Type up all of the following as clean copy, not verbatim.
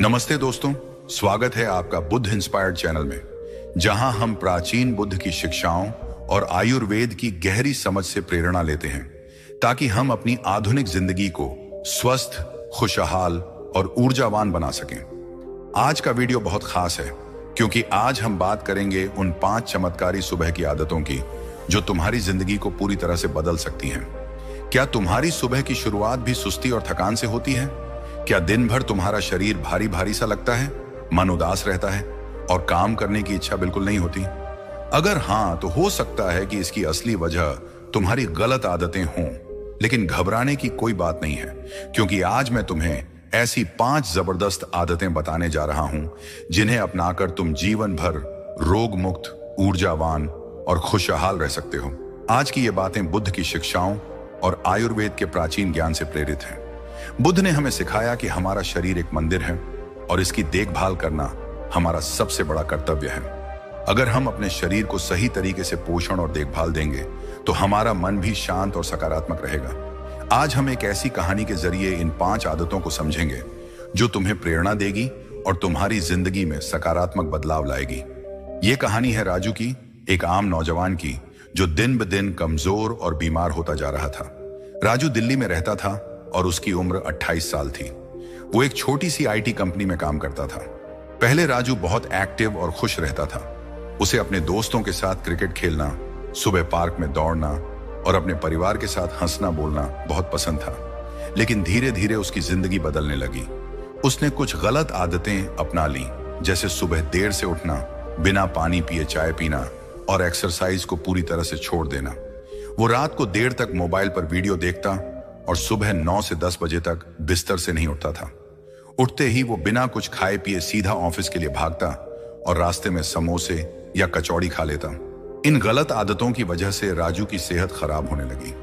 नमस्ते दोस्तों, स्वागत है आपका बुद्ध इंस्पायर्ड चैनल में, जहां हम प्राचीन बुद्ध की शिक्षाओं और आयुर्वेद की गहरी समझ से प्रेरणा लेते हैं ताकि हम अपनी आधुनिक जिंदगी को स्वस्थ, खुशहाल और ऊर्जावान बना सकें। आज का वीडियो बहुत खास है क्योंकि आज हम बात करेंगे उन 5 चमत्कारी सुबह की आदतों की जो तुम्हारी जिंदगी को पूरी तरह से बदल सकती हैं। क्या तुम्हारी सुबह की शुरुआत भी सुस्ती और थकान से होती है? क्या दिन भर तुम्हारा शरीर भारी भारी सा लगता है, मन उदास रहता है और काम करने की इच्छा बिल्कुल नहीं होती? अगर हाँ, तो हो सकता है कि इसकी असली वजह तुम्हारी गलत आदतें हों। लेकिन घबराने की कोई बात नहीं है, क्योंकि आज मैं तुम्हें ऐसी 5 जबरदस्त आदतें बताने जा रहा हूं जिन्हें अपनाकर तुम जीवन भर रोग मुक्त, ऊर्जावान और खुशहाल रह सकते हो। आज की ये बातें बुद्ध की शिक्षाओं और आयुर्वेद के प्राचीन ज्ञान से प्रेरित हैं। बुद्ध ने हमें सिखाया कि हमारा शरीर एक मंदिर है और इसकी देखभाल करना हमारा सबसे बड़ा कर्तव्य है। अगर हम अपने शरीर को सही तरीके से पोषण और देखभाल देंगे तो हमारा मन भी शांत और सकारात्मक रहेगा। आज हम एक ऐसी कहानी के जरिए इन 5 आदतों को समझेंगे जो तुम्हें प्रेरणा देगी और तुम्हारी जिंदगी में सकारात्मक बदलाव लाएगी। ये कहानी है राजू की, एक आम नौजवान की जो दिन ब दिन कमजोर और बीमार होता जा रहा था। राजू दिल्ली में रहता था और उसकी उम्र 28 साल थी। वो एक छोटी सी आईटी कंपनी में काम करता था। पहले राजू बहुत एक्टिव और खुश रहता था। उसे अपने दोस्तों के साथ क्रिकेट खेलना, सुबह पार्क में दौड़ना और अपने परिवार के साथ हंसना बोलना बहुत पसंद था। लेकिन धीरे धीरे उसकी जिंदगी बदलने लगी। उसने कुछ गलत आदतें अपना ली, जैसे सुबह देर से उठना, बिना पानी पिए चाय पीना और एक्सरसाइज को पूरी तरह से छोड़ देना। वो रात को देर तक मोबाइल पर वीडियो देखता और सुबह 9 से 10 बजे तक बिस्तर से नहीं उठता था। उठते ही वो बिना कुछ खाए पिए सीधा ऑफिस के लिए भागता और रास्ते में समोसे या कचौड़ी खा लेता। इन गलत आदतों की वजह से राजू की सेहत खराब होने लगी।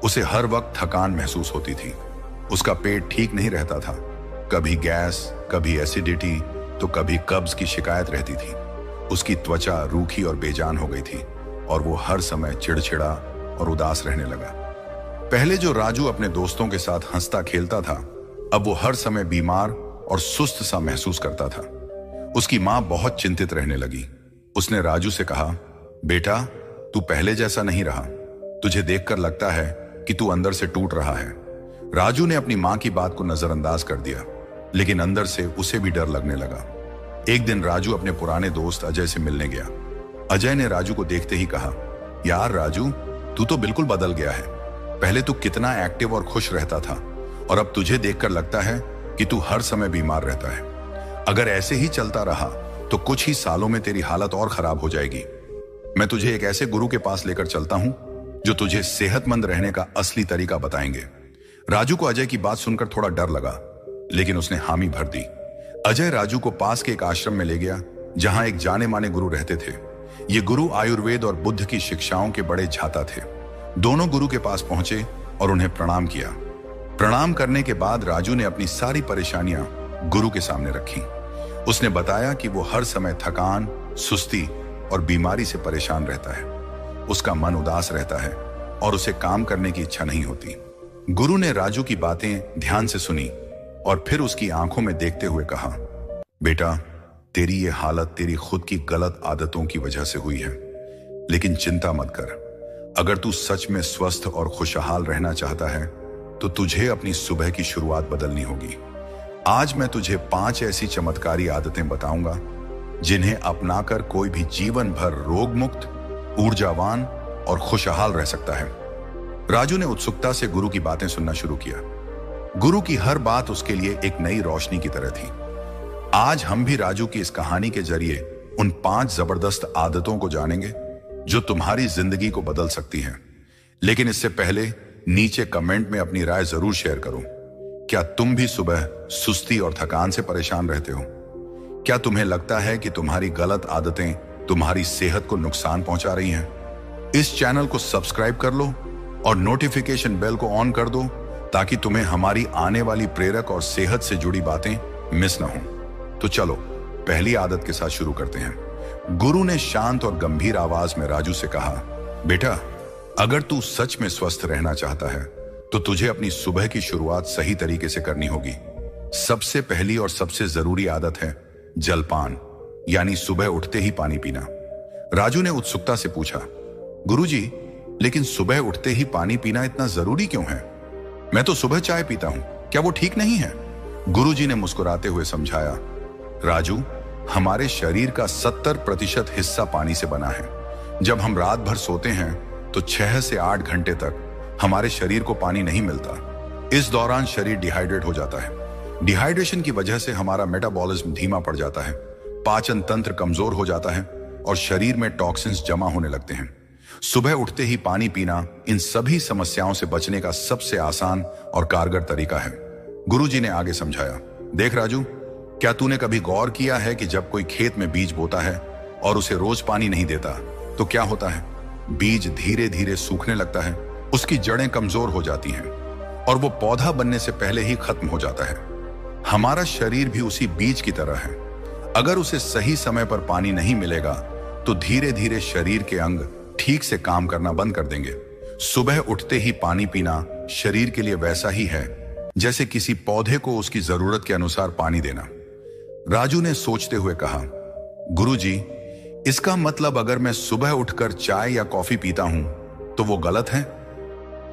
उसे हर वक्त थकान महसूस होती थी। उसका पेट ठीक नहीं रहता था। कभी गैस, कभी एसिडिटी तो कभी कब्ज की शिकायत रहती थी। उसकी त्वचा रूखी और बेजान हो गई थी और वो हर समय चिड़चिड़ा और उदास रहने लगा। पहले जो राजू अपने दोस्तों के साथ हंसता खेलता था, अब वो हर समय बीमार और सुस्त सा महसूस करता था। उसकी माँ बहुत चिंतित रहने लगी। उसने राजू से कहा, बेटा, तू पहले जैसा नहीं रहा। तुझे देखकर लगता है कि तू अंदर से टूट रहा है। राजू ने अपनी माँ की बात को नजरअंदाज कर दिया, लेकिन अंदर से उसे भी डर लगने लगा। एक दिन राजू अपने पुराने दोस्त अजय से मिलने गया। अजय ने राजू को देखते ही कहा, यार राजू, तू तो बिल्कुल बदल गया है। पहले तू कितना एक्टिव और खुश रहता था और अब तुझे देखकर लगता है कि तू हर समय बीमार रहता है। अगर ऐसे ही चलता रहा तो कुछ ही सालों में तेरी हालत और खराब हो जाएगी। मैं तुझे एक ऐसे गुरु के पास लेकर चलता हूं जो तुझे सेहतमंद रहने का असली तरीका बताएंगे। राजू को अजय की बात सुनकर थोड़ा डर लगा, लेकिन उसने हामी भर दी। अजय राजू को पास के एक आश्रम में ले गया जहां एक जाने माने गुरु रहते थे। ये गुरु आयुर्वेद और बुद्ध की शिक्षाओं के बड़े झाता थे। दोनों गुरु के पास पहुंचे और उन्हें प्रणाम किया। प्रणाम करने के बाद राजू ने अपनी सारी परेशानियां गुरु के सामने रखी। उसने बताया कि वो हर समय थकान, सुस्ती और बीमारी से परेशान रहता है। उसका मन उदास रहता है और उसे काम करने की इच्छा नहीं होती। गुरु ने राजू की बातें ध्यान से सुनी और फिर उसकी आंखों में देखते हुए कहा, बेटा, तेरी ये हालत तेरी खुद की गलत आदतों की वजह से हुई है, लेकिन चिंता मत कर। अगर तू सच में स्वस्थ और खुशहाल रहना चाहता है तो तुझे अपनी सुबह की शुरुआत बदलनी होगी। आज मैं तुझे 5 ऐसी चमत्कारी आदतें बताऊंगा जिन्हें अपनाकर कोई भी जीवन भर रोग मुक्त, ऊर्जावान और खुशहाल रह सकता है। राजू ने उत्सुकता से गुरु की बातें सुनना शुरू किया। गुरु की हर बात उसके लिए एक नई रोशनी की तरह थी। आज हम भी राजू की इस कहानी के जरिए उन 5 जबरदस्त आदतों को जानेंगे जो तुम्हारी जिंदगी को बदल सकती हैं। लेकिन इससे पहले नीचे कमेंट में अपनी राय जरूर शेयर करो। क्या तुम भी सुबह सुस्ती और थकान से परेशान रहते हो? क्या तुम्हें लगता है कि तुम्हारी गलत आदतें तुम्हारी सेहत को नुकसान पहुंचा रही हैं? इस चैनल को सब्सक्राइब कर लो और नोटिफिकेशन बेल को ऑन कर दो ताकि तुम्हें हमारी आने वाली प्रेरक और सेहत से जुड़ी बातें मिस ना हो। तो चलो पहली आदत के साथ शुरू करते हैं। गुरु ने शांत और गंभीर आवाज में राजू से कहा, बेटा, अगर तू सच में स्वस्थ रहना चाहता है तो तुझे अपनी सुबह की शुरुआत सही तरीके से करनी होगी। सबसे पहली और सबसे जरूरी आदत है जलपान, यानी सुबह उठते ही पानी पीना। राजू ने उत्सुकता से पूछा, गुरुजी, लेकिन सुबह उठते ही पानी पीना इतना जरूरी क्यों है? मैं तो सुबह चाय पीता हूं, क्या वो ठीक नहीं है? गुरुजी ने मुस्कुराते हुए समझाया, राजू, हमारे शरीर का 70% हिस्सा पानी से बना है। जब हम रात भर सोते हैं तो 6 से 8 घंटे तक हमारे शरीर को पानी नहीं मिलता। इस दौरान शरीर डिहाइड्रेट हो जाता है। डिहाइड्रेशन की वजह से हमारा मेटाबॉलिज्म धीमा पड़ जाता है, पाचन तंत्र कमजोर हो जाता है और शरीर में टॉक्सिन्स जमा होने लगते हैं। सुबह उठते ही पानी पीना इन सभी समस्याओं से बचने का सबसे आसान और कारगर तरीका है। गुरुजी ने आगे समझाया, देख राजू, क्या तूने कभी गौर किया है कि जब कोई खेत में बीज बोता है और उसे रोज पानी नहीं देता तो क्या होता है? बीज धीरे धीरे सूखने लगता है, उसकी जड़ें कमजोर हो जाती हैं और वो पौधा बनने से पहले ही खत्म हो जाता है। हमारा शरीर भी उसी बीज की तरह है। अगर उसे सही समय पर पानी नहीं मिलेगा तो धीरे धीरे शरीर के अंग ठीक से काम करना बंद कर देंगे। सुबह उठते ही पानी पीना शरीर के लिए वैसा ही है जैसे किसी पौधे को उसकी जरूरत के अनुसार पानी देना। राजू ने सोचते हुए कहा, गुरुजी, इसका मतलब अगर मैं सुबह उठकर चाय या कॉफी पीता हूं तो वो गलत है?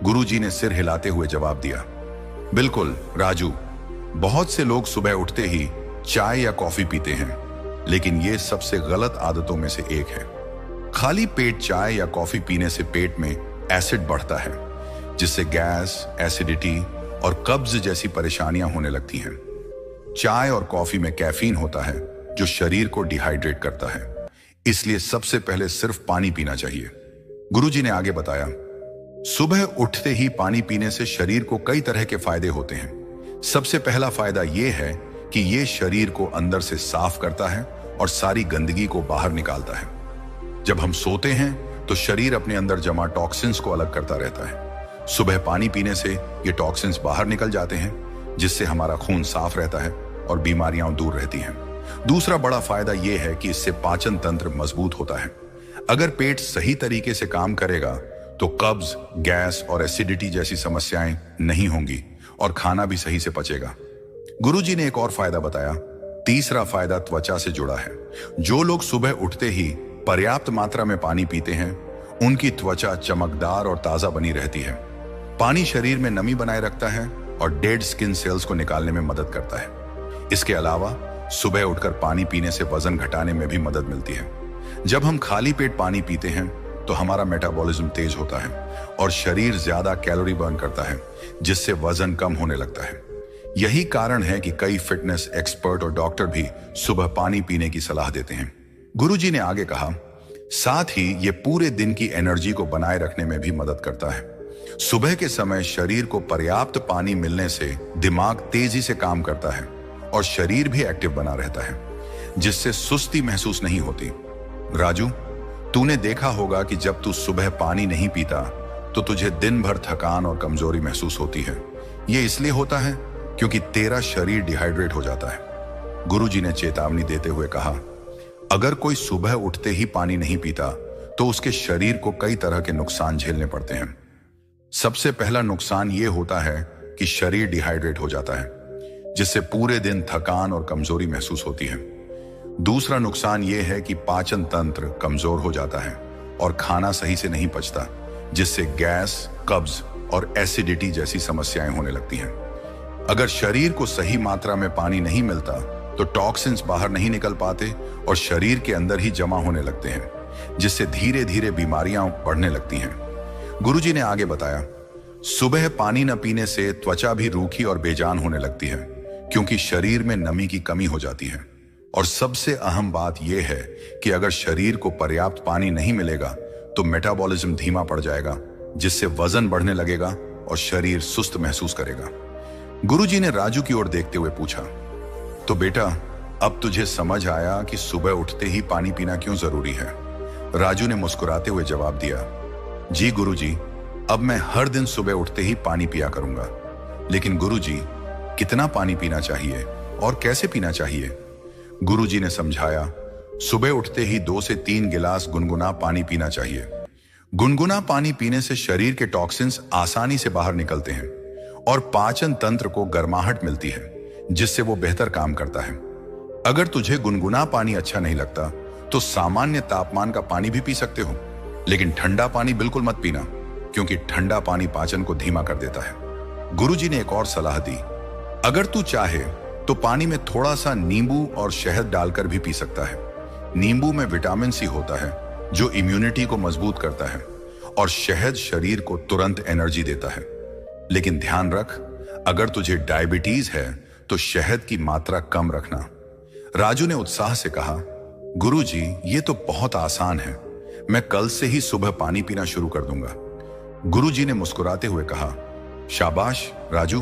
गुरुजी ने सिर हिलाते हुए जवाब दिया, बिल्कुल राजू, बहुत से लोग सुबह उठते ही चाय या कॉफी पीते हैं, लेकिन ये सबसे गलत आदतों में से एक है। खाली पेट चाय या कॉफी पीने से पेट में एसिड बढ़ता है, जिससे गैस, एसिडिटी और कब्ज जैसी परेशानियां होने लगती हैं। चाय और कॉफी में कैफीन होता है जो शरीर को डिहाइड्रेट करता है, इसलिए सबसे पहले सिर्फ पानी पीना चाहिए। गुरुजी ने आगे बताया, सुबह उठते ही पानी पीने से शरीर को कई तरह के फायदे होते हैं। सबसे पहला फायदा यह है कि यह शरीर को अंदर से साफ करता है और सारी गंदगी को बाहर निकालता है। जब हम सोते हैं तो शरीर अपने अंदर जमा टॉक्सिन्स को अलग करता रहता है। सुबह पानी पीने से ये टॉक्सिन्स बाहर निकल जाते हैं, जिससे हमारा खून साफ रहता है और बीमारियां दूर रहती हैं। दूसरा बड़ा फायदा यह है कि इससे पाचन तंत्र मजबूत होता है। अगर पेट सही तरीके से काम करेगा तो कब्ज, गैस और एसिडिटी जैसी समस्याएं नहीं होंगी और खाना भी सही से पचेगा। गुरुजी ने एक और फायदा बताया। तीसरा फायदा त्वचा से जुड़ा है। जो लोग सुबह उठते ही पर्याप्त मात्रा में पानी पीते हैं, उनकी त्वचा चमकदार और ताजा बनी रहती है। पानी शरीर में नमी बनाए रखता है और डेड स्किन सेल्स को निकालने में मदद करता है। इसके अलावा सुबह उठकर पानी पीने से वजन घटाने में भी मदद मिलती है। जब हम खाली पेट पानी पीते हैं तो हमारा मेटाबॉलिज्म तेज होता है और शरीर ज्यादा कैलोरी बर्न करता है, जिससे वजन कम होने लगता है। यही कारण है कि कई फिटनेस एक्सपर्ट और डॉक्टर भी सुबह पानी पीने की सलाह देते हैं। गुरुजी ने आगे कहा, साथ ही ये पूरे दिन की एनर्जी को बनाए रखने में भी मदद करता है। सुबह के समय शरीर को पर्याप्त पानी मिलने से दिमाग तेजी से काम करता है और शरीर भी एक्टिव बना रहता है, जिससे सुस्ती महसूस नहीं होती। राजू, तूने देखा होगा कि जब तू सुबह पानी नहीं पीता तो तुझे दिन भर थकान और कमजोरी महसूस होती है। यह इसलिए होता है क्योंकि तेरा शरीर डिहाइड्रेट हो जाता है। गुरुजी ने चेतावनी देते हुए कहा, अगर कोई सुबह उठते ही पानी नहीं पीता तो उसके शरीर को कई तरह के नुकसान झेलने पड़ते हैं। सबसे पहला नुकसान यह होता है कि शरीर डिहाइड्रेट हो जाता है, जिससे पूरे दिन थकान और कमजोरी महसूस होती है। दूसरा नुकसान यह है कि पाचन तंत्र कमजोर हो जाता है और खाना सही से नहीं पचता, जिससे गैस, कब्ज और एसिडिटी जैसी समस्याएं होने लगती हैं। अगर शरीर को सही मात्रा में पानी नहीं मिलता तो टॉक्सिन्स बाहर नहीं निकल पाते और शरीर के अंदर ही जमा होने लगते हैं, जिससे धीरे धीरे बीमारियां बढ़ने लगती हैं। गुरुजी ने आगे बताया, सुबह पानी न पीने से त्वचा भी रूखी और बेजान होने लगती है, क्योंकि शरीर में नमी की कमी हो जाती है। और सबसे अहम बात यह है कि अगर शरीर को पर्याप्त पानी नहीं मिलेगा तो मेटाबॉलिज्म धीमा पड़ जाएगा, जिससे वजन बढ़ने लगेगा और शरीर सुस्त महसूस करेगा। गुरुजी ने राजू की ओर देखते हुए पूछा, तो बेटा, अब तुझे समझ आया कि सुबह उठते ही पानी पीना क्यों जरूरी है? राजू ने मुस्कुराते हुए जवाब दिया, जी गुरुजी, अब मैं हर दिन सुबह उठते ही पानी पिया करूंगा। लेकिन गुरुजी, कितना पानी पीना चाहिए और कैसे पीना चाहिए? गुरुजी ने समझाया, सुबह उठते ही 2 से 3 गिलास गुनगुना पानी पीना चाहिए। गुनगुना पानी पीने से शरीर के टॉक्सिन्स आसानी से बाहर निकलते हैं और पाचन तंत्र को गर्माहट मिलती है, जिससे वो बेहतर काम करता है। अगर तुझे गुनगुना पानी अच्छा नहीं लगता तो सामान्य तापमान का पानी भी पी सकते हो, लेकिन ठंडा पानी बिल्कुल मत पीना, क्योंकि ठंडा पानी पाचन को धीमा कर देता है। गुरुजी ने एक और सलाह दी, अगर तू चाहे तो पानी में थोड़ा सा नींबू और शहद डालकर भी पी सकता है। नींबू में विटामिन सी होता है जो इम्यूनिटी को मजबूत करता है, और शहद शरीर को तुरंत एनर्जी देता है। लेकिन ध्यान रख, अगर तुझे डायबिटीज है तो शहद की मात्रा कम रखना। राजू ने उत्साह से कहा, गुरुजी ये तो बहुत आसान है, मैं कल से ही सुबह पानी पीना शुरू कर दूंगा। गुरुजी ने मुस्कुराते हुए कहा, शाबाश राजू,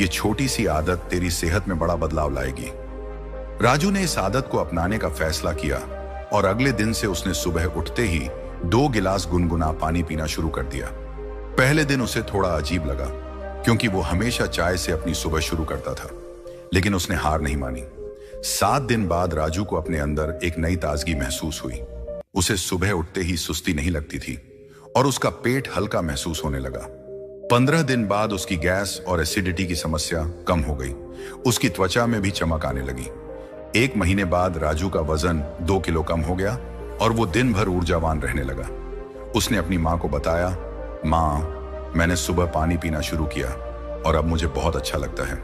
ये छोटी सी आदत तेरी सेहत में बड़ा बदलाव लाएगी। राजू ने इस आदत को अपनाने का फैसला किया और अगले दिन से उसने सुबह उठते ही 2 गिलास गुनगुना पानी पीना शुरू कर दिया। पहले दिन उसे थोड़ा अजीब लगा, क्योंकि वो हमेशा चाय से अपनी सुबह शुरू करता था, लेकिन उसने हार नहीं मानी। 7 दिन बाद राजू को अपने अंदर एक नई ताजगी महसूस हुई। उसे सुबह उठते ही सुस्ती नहीं लगती थी और उसका पेट हल्का महसूस होने लगा। 15 दिन बाद उसकी गैस और एसिडिटी की समस्या कम हो गई। उसकी त्वचा में भी चमक आने लगी। 1 महीने बाद राजू का वजन 2 किलो कम हो गया और वो दिन भर ऊर्जावान रहने लगा। उसने अपनी माँ को बताया, माँ, मैंने सुबह पानी पीना शुरू किया और अब मुझे बहुत अच्छा लगता है।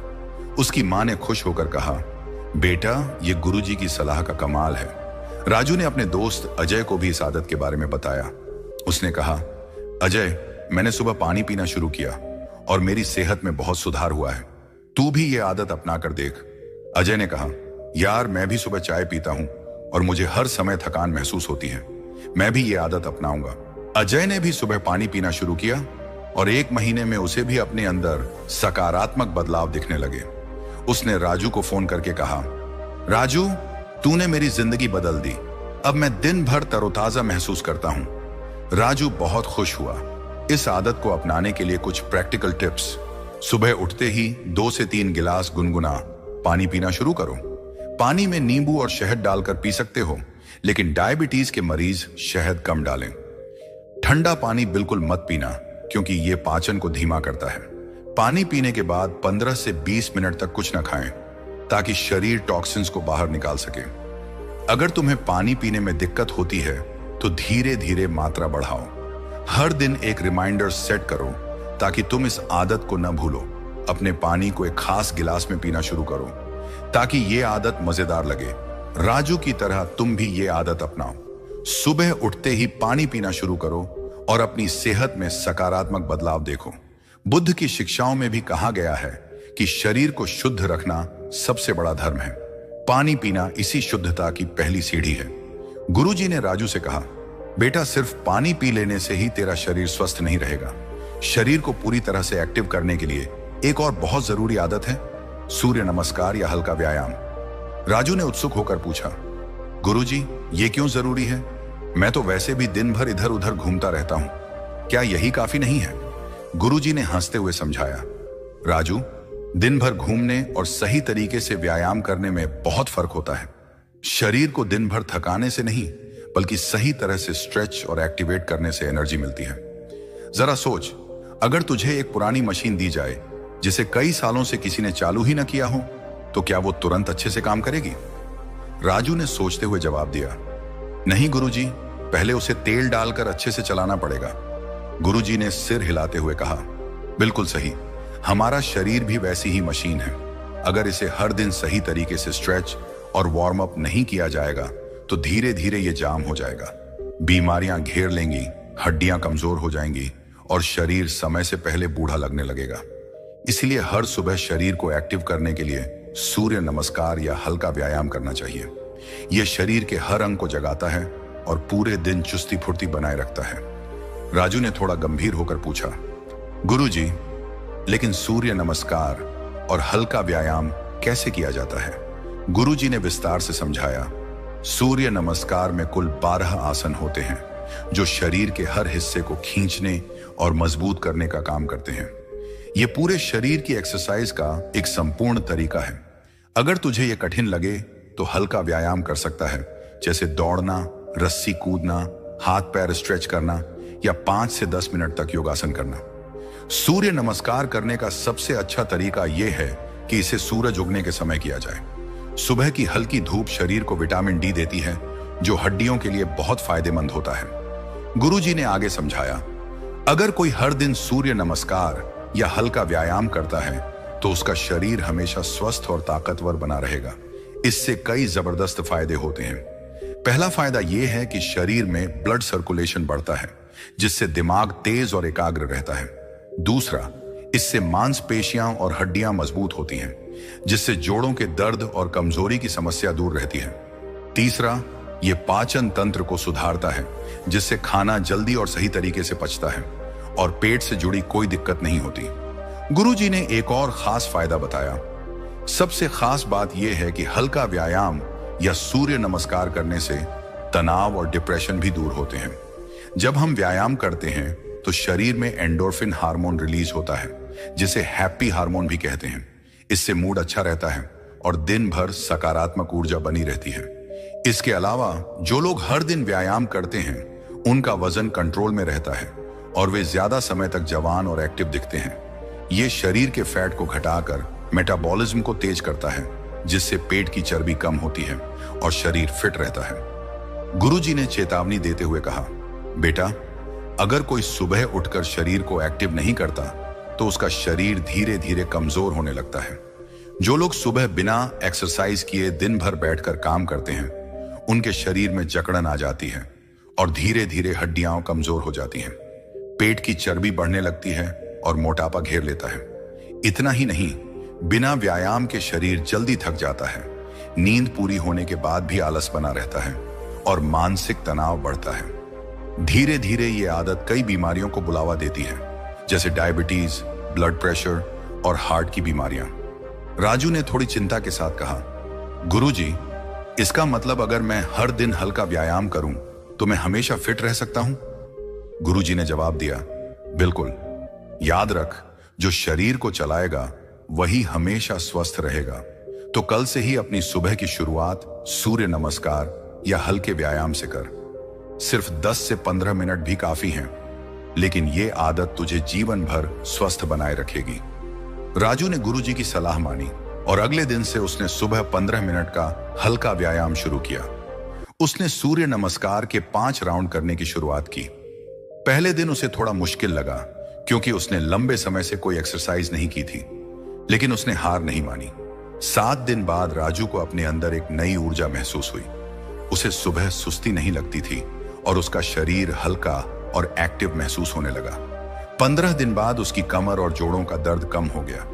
उसकी माँ ने खुश होकर कहा, बेटा, ये गुरुजी की सलाह का कमाल है। राजू ने अपने दोस्त अजय को भी इस आदत के बारे में बताया। उसने कहा, अजय, मैंने सुबह पानी पीना शुरू किया और मेरी सेहत में बहुत सुधार हुआ है, तू भी ये आदत अपना कर देख। अजय ने कहा, यार, मैं भी सुबह चाय पीता हूं और मुझे हर समय थकान महसूस होती है, मैं भी ये आदत अपनाऊंगा। अजय ने भी सुबह पानी पीना शुरू किया और 1 महीने में उसे भी अपने अंदर सकारात्मक बदलाव दिखने लगे। उसने राजू को फोन करके कहा, राजू, तूने मेरी जिंदगी बदल दी, अब मैं दिन भर तरोताजा महसूस करता हूं। राजू बहुत खुश हुआ। इस आदत को अपनाने के लिए कुछ प्रैक्टिकल टिप्स। सुबह उठते ही 2 से 3 गिलास गुनगुना पानी पीना शुरू करो। पानी में नींबू और शहद डालकर पी सकते हो, लेकिन डायबिटीज के मरीज शहद कम डालें। ठंडा पानी बिल्कुल मत पीना, क्योंकि यह पाचन को धीमा करता है। पानी पीने के बाद 15 से 20 मिनट तक कुछ न खाएं, ताकि शरीर टॉक्सिन्स को बाहर निकाल सके। अगर तुम्हें पानी पीने में दिक्कत होती है तो धीरे धीरे मात्रा बढ़ाओ। हर दिन एक रिमाइंडर सेट करो ताकि तुम इस आदत को न भूलो। अपने पानी को एक खास गिलास में पीना शुरू करो ताकि यह आदत मजेदार लगे। राजू की तरह तुम भी ये आदत अपनाओ। सुबह उठते ही पानी पीना शुरू करो और अपनी सेहत में सकारात्मक बदलाव देखो। बुद्ध की शिक्षाओं में भी कहा गया है कि शरीर को शुद्ध रखना सबसे बड़ा धर्म है। पानी पीना इसी शुद्धता की पहली सीढ़ी है। गुरुजी ने राजू से कहा, बेटा, सिर्फ पानी पी लेने से ही तेरा शरीर स्वस्थ नहीं रहेगा। शरीर को पूरी तरह से एक्टिव करने के लिए एक और बहुत जरूरी आदत है, सूर्य नमस्कार या हल्का व्यायाम। राजू ने उत्सुक होकर पूछा, गुरुजी, ये क्यों जरूरी है? मैं तो वैसे भी दिन भर इधर उधर घूमता रहता हूं, क्या यही काफी नहीं है? गुरुजी ने हंसते हुए समझाया, राजू, दिन भर घूमने और सही तरीके से व्यायाम करने में बहुत फर्क होता है। शरीर को दिन भर थकाने से नहीं, बल्कि सही तरह से स्ट्रेच और एक्टिवेट करने से एनर्जी मिलती है। जरा सोच, अगर तुझे एक पुरानी मशीन दी जाए जिसे कई सालों से किसी ने चालू ही न किया हो, तो क्या वो तुरंत अच्छे से काम करेगी? राजू ने सोचते हुए जवाब दिया, नहीं गुरुजी, पहले उसे तेल डालकर अच्छे से चलाना पड़ेगा। गुरुजी ने सिर हिलाते हुए कहा, बिल्कुल सही, हमारा शरीर भी वैसी ही मशीन है। अगर इसे हर दिन सही तरीके से स्ट्रेच और वार्म अप नहीं किया जाएगा तो धीरे धीरे ये जाम हो जाएगा। बीमारियां घेर लेंगी, हड्डियां कमजोर हो जाएंगी और शरीर समय से पहले बूढ़ा लगने लगेगा। इसलिए हर सुबह शरीर को एक्टिव करने के लिए सूर्य नमस्कार या हल्का व्यायाम करना चाहिए। यह शरीर के हर अंग को जगाता है और पूरे दिन चुस्ती फुर्ती बनाए रखता है। राजू ने थोड़ा गंभीर होकर पूछा, गुरुजी, लेकिन सूर्य नमस्कार और हल्का व्यायाम कैसे किया जाता है? गुरुजी ने विस्तार से समझाया, सूर्य नमस्कार में कुल 12 आसन होते हैं जो शरीर के हर हिस्से को खींचने और मजबूत करने का काम करते हैं। यह पूरे शरीर की एक्सरसाइज का एक संपूर्ण तरीका है। अगर तुझे यह कठिन लगे तो हल्का व्यायाम कर सकता है, जैसे दौड़ना, रस्सी कूदना, हाथ पैर स्ट्रेच करना या 5 से 10 मिनट तक योगासन करना। सूर्य नमस्कार करने का सबसे अच्छा तरीका यह है कि इसे सूरज उगने के समय किया जाए। सुबह की हल्की धूप शरीर को विटामिन डी देती है, जो हड्डियों के लिए बहुत फायदेमंद होता है। गुरुजी ने आगे समझाया, अगर कोई हर दिन सूर्य नमस्कार या हल्का व्यायाम करता है तो उसका शरीर हमेशा स्वस्थ और ताकतवर बना रहेगा। इससे कई जबरदस्त फायदे होते हैं। पहला फायदा यह है कि शरीर में ब्लड सर्कुलेशन बढ़ता है, जिससे दिमाग तेज और एकाग्र रहता है। दूसरा, इससे मांसपेशियां और हड्डियां मजबूत होती हैं, जिससे जोड़ों के दर्द और कमजोरी की समस्या दूर रहती है। तीसरा, यह पाचन तंत्र को सुधारता है, जिससे खाना जल्दी और सही तरीके से पचता है और पेट से जुड़ी कोई दिक्कत नहीं होती। गुरुजी ने एक और खास फायदा बताया। सबसे खास बात यह है कि हल्का व्यायाम या सूर्य नमस्कार करने से तनाव और डिप्रेशन भी दूर होते हैं। जब हम व्यायाम करते हैं तो शरीर में एंडोर्फिन हार्मोन रिलीज होता है, जिसे हैप्पी हार्मोन भी कहते हैं। इससे मूड अच्छा रहता है और दिन भर सकारात्मक ऊर्जा बनी रहती है। इसके अलावा जो लोग हर दिन व्यायाम करते हैं, उनका वजन कंट्रोल में रहता है और वे ज्यादा समय तक जवान और एक्टिव दिखते हैं। ये शरीर के फैट को घटाकर मेटाबॉलिज्म को तेज करता है, जिससे पेट की चर्बी कम होती है और शरीर फिट रहता है। गुरुजी ने चेतावनी देते हुए कहा, बेटा, अगर कोई सुबह उठकर शरीर को एक्टिव नहीं करता तो उसका शरीर धीरे धीरे कमजोर होने लगता है। जो लोग सुबह बिना एक्सरसाइज किए दिन भर बैठकर काम करते हैं, उनके शरीर में जकड़न आ जाती है और धीरे धीरे हड्डियां कमजोर हो जाती हैं। पेट की चर्बी बढ़ने लगती है और मोटापा घेर लेता है। इतना ही नहीं, बिना व्यायाम के शरीर जल्दी थक जाता है, नींद पूरी होने के बाद भी आलस बना रहता है और मानसिक तनाव बढ़ता है। धीरे धीरे ये आदत कई बीमारियों को बुलावा देती है, जैसे डायबिटीज, ब्लड प्रेशर और हार्ट की बीमारियां। राजू ने थोड़ी चिंता के साथ कहा, गुरुजी, इसका मतलब अगर मैं हर दिन हल्का व्यायाम करूं तो मैं हमेशा फिट रह सकता हूं? गुरुजी ने जवाब दिया, बिल्कुल। याद रख, जो शरीर को चलाएगा वही हमेशा स्वस्थ रहेगा। तो कल से ही अपनी सुबह की शुरुआत सूर्य नमस्कार या हल्के व्यायाम से कर। सिर्फ 10 से 15 मिनट भी काफी हैं, लेकिन ये आदत तुझे जीवन भर स्वस्थ बनाए रखेगी। राजू ने गुरुजी की सलाह मानी और अगले दिन से उसने सुबह 15 मिनट का हल्का व्यायाम शुरू किया। उसने सूर्य नमस्कार के 5 राउंड करने की शुरुआत की। पहले दिन उसे थोड़ा मुश्किल लगा, क्योंकि उसने लंबे समय से कोई एक्सरसाइज नहीं की थी, लेकिन उसने हार नहीं मानी। 7 दिन बाद राजू को अपने अंदर एक नई ऊर्जा महसूस हुई। उसे सुबह सुस्ती नहीं लगती थी और उसका शरीर हल्का और एक्टिव महसूस होने लगा। 15 दिन बाद उसकी कमर और जोड़ों का दर्द कम हो गया।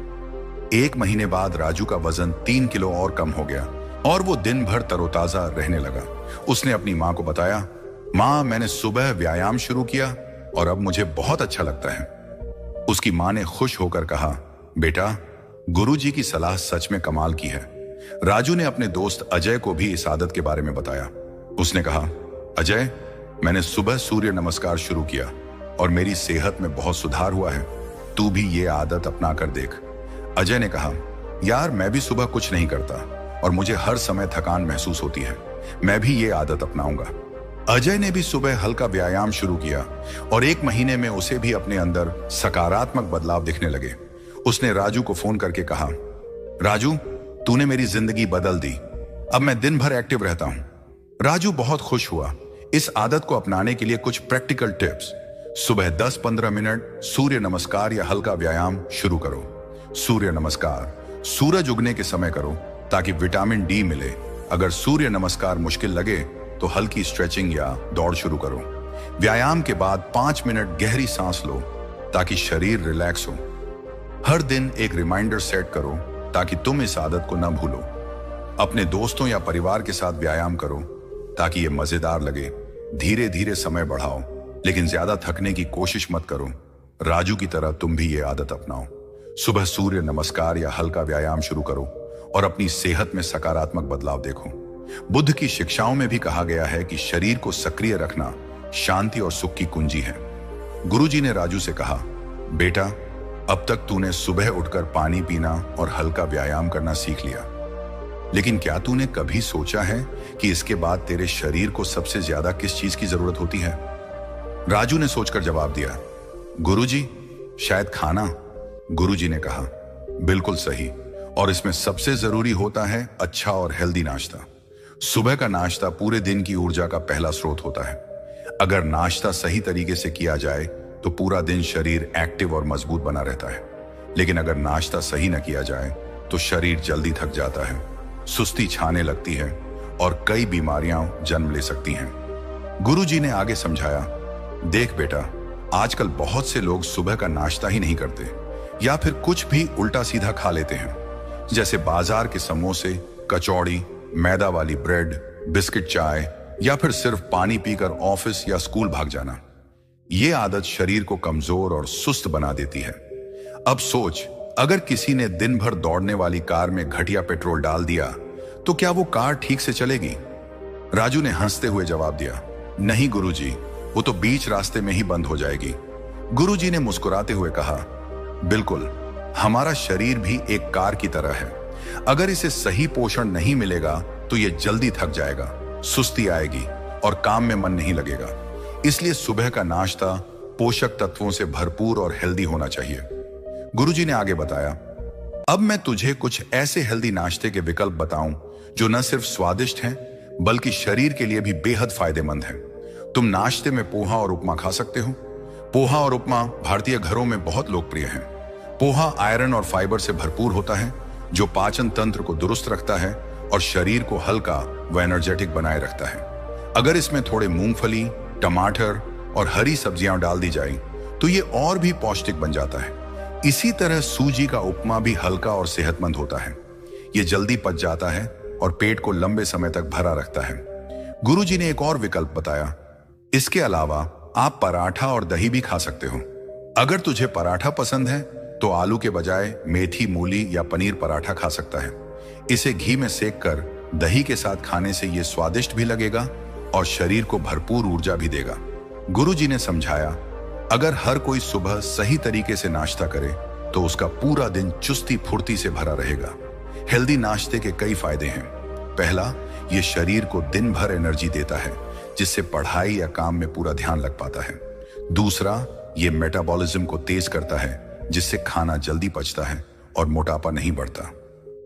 1 महीने बाद राजू का वजन 3 किलो और कम हो गया और वो दिन भर तरोताजा रहने लगा। उसने अपनी मां को बताया, मां, मैंने सुबह व्यायाम शुरू किया और अब मुझे बहुत अच्छा लगता है। उसकी मां ने खुश होकर कहा, बेटा, गुरुजी की सलाह सच में कमाल की है। राजू ने अपने दोस्त अजय को भी इस आदत के बारे में बताया। उसने कहा, अजय, मैंने सुबह सूर्य नमस्कार शुरू किया और मेरी सेहत में बहुत सुधार हुआ है। तू भी ये आदत अपना कर देख। अजय ने कहा, यार, मैं भी सुबह कुछ नहीं करता और मुझे हर समय थकान महसूस होती है। मैं भी ये आदत अपनाऊंगा। अजय ने भी सुबह हल्का व्यायाम शुरू किया और 1 महीने में उसे भी अपने अंदर सकारात्मक बदलाव दिखने लगे। उसने राजू को फोन करके कहा, राजू, तूने मेरी जिंदगी बदल दी। अब मैं दिन भर एक्टिव रहता हूं। राजू बहुत खुश हुआ। इस आदत को अपनाने के लिए कुछ प्रैक्टिकल टिप्स। सुबह 10-15 मिनट सूर्य नमस्कार या हल्का व्यायाम शुरू करो। सूर्य नमस्कार सूरज उगने के समय करो ताकि विटामिन डी मिले। अगर सूर्य नमस्कार मुश्किल लगे तो हल्की स्ट्रेचिंग या दौड़ शुरू करो। व्यायाम के बाद 5 मिनट गहरी सांस लो ताकि शरीर रिलैक्स हो। हर दिन एक रिमाइंडर सेट करो ताकि तुम इस आदत को न भूलो। अपने दोस्तों या परिवार के साथ व्यायाम करो ताकि ये मजेदार लगे। धीरे धीरे समय बढ़ाओ, लेकिन ज्यादा थकने की कोशिश मत करो। राजू की तरह तुम भी ये आदत अपनाओ। सुबह सूर्य नमस्कार या हल्का व्यायाम शुरू करो और अपनी सेहत में सकारात्मक बदलाव देखो। बुद्ध की शिक्षाओं में भी कहा गया है कि शरीर को सक्रिय रखना शांति और सुख की कुंजी है। गुरुजी ने राजू से कहा, बेटा, अब तक तूने सुबह उठकर पानी पीना और हल्का व्यायाम करना सीख लिया, लेकिन क्या तूने कभी सोचा है कि इसके बाद तेरे शरीर को सबसे ज्यादा किस चीज की जरूरत होती है? राजू ने सोचकर जवाब दिया, गुरुजी, शायद खाना। गुरुजी ने कहा, बिल्कुल सही। और इसमें सबसे जरूरी होता है अच्छा और हेल्दी नाश्ता। सुबह का नाश्ता पूरे दिन की ऊर्जा का पहला स्रोत होता है। अगर नाश्ता सही तरीके से किया जाए तो पूरा दिन शरीर एक्टिव और मजबूत बना रहता है। लेकिन अगर नाश्ता सही न किया जाए तो शरीर जल्दी थक जाता है, सुस्ती छाने लगती है और कई बीमारियां जन्म ले सकती हैं। गुरुजी ने आगे समझाया, देख बेटा, आजकल बहुत से लोग सुबह का नाश्ता ही नहीं करते या फिर कुछ भी उल्टा सीधा खा लेते हैं, जैसे बाजार के समोसे, कचौड़ी, मैदा वाली ब्रेड, बिस्किट, चाय या फिर सिर्फ पानी पीकर ऑफिस या स्कूल भाग जाना। ये आदत शरीर को कमजोर और सुस्त बना देती है। अब सोच, अगर किसी ने दिन भर दौड़ने वाली कार में घटिया पेट्रोल डाल दिया तो क्या वो कार ठीक से चलेगी? राजू ने हंसते हुए जवाब दिया, नहीं गुरुजी, वो तो बीच रास्ते में ही बंद हो जाएगी। गुरुजी ने मुस्कुराते हुए कहा, बिल्कुल, हमारा शरीर भी एक कार की तरह है। अगर इसे सही पोषण नहीं मिलेगा तो ये जल्दी थक जाएगा, सुस्ती आएगी और काम में मन नहीं लगेगा। इसलिए सुबह का नाश्ता पोषक तत्वों से भरपूर और हेल्दी होना चाहिए। गुरुजी ने आगे बताया, अब मैं तुझे कुछ ऐसे हेल्दी नाश्ते के विकल्प बताऊं जो न सिर्फ स्वादिष्ट हैं बल्कि शरीर के लिए भी बेहद फायदेमंद हैं। तुम नाश्ते में पोहा और उपमा खा सकते हो। पोहा और उपमा भारतीय घरों में बहुत लोकप्रिय हैं। पोहा आयरन और फाइबर से भरपूर होता है जो पाचन तंत्र को दुरुस्त रखता है और शरीर को हल्का व एनर्जेटिक बनाए रखता है। अगर इसमें थोड़े मूंगफली, टमाटर और हरी सब्जियां डाल दी जाए तो ये और भी पौष्टिक बन जाता है। इसी तरह सूजी का उपमा भी हल्का और सेहतमंद होता है। ये जल्दी पच जाता है और पेट को लंबे समय तक भरा रखता है। गुरुजी ने एक और विकल्प बताया, इसके अलावा आप पराठा और दही भी खा सकते हो। अगर तुझे पराठा पसंद है तो आलू के बजाय मेथी, मूली या पनीर पराठा खा सकता है। इसे घी में सेक कर दही के साथ खाने से ये स्वादिष्ट भी लगेगा और शरीर को भरपूर ऊर्जा भी देगा। गुरुजी ने समझाया, अगर हर कोई सुबह सही तरीके से नाश्ता करे तो उसका पूरा दिन चुस्ती फुर्ती से भरा रहेगा। हेल्दी नाश्ते के कई फायदे हैं। पहला, ये शरीर को दिन भर एनर्जी देता है जिससे पढ़ाई या काम में पूरा ध्यान लग पाता है। दूसरा, ये मेटाबॉलिज्म को तेज करता है जिससे खाना जल्दी पचता है और मोटापा नहीं बढ़ता।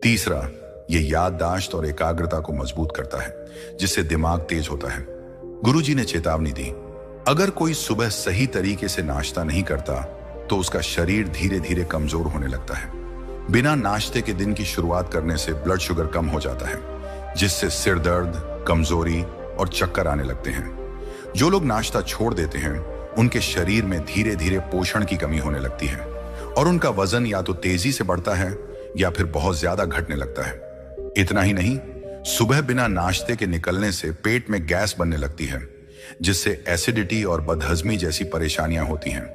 तीसरा, ये याददाश्त और एकाग्रता को मजबूत करता है जिससे दिमाग तेज होता है। गुरुजी ने चेतावनी दी, अगर कोई सुबह सही तरीके से नाश्ता नहीं करता तो उसका शरीर धीरे धीरे कमजोर होने लगता है। बिना नाश्ते के दिन की शुरुआत करने से ब्लड शुगर कम हो जाता है जिससे सिर दर्द, कमजोरी और चक्कर आने लगते हैं। जो लोग नाश्ता छोड़ देते हैं उनके शरीर में धीरे धीरे पोषण की कमी होने लगती है और उनका वजन या तो तेजी से बढ़ता है या फिर बहुत ज्यादा घटने लगता है। इतना ही नहीं, सुबह बिना नाश्ते के निकलने से पेट में गैस बनने लगती है जिससे एसिडिटी और बदहजमी जैसी परेशानियां होती हैं।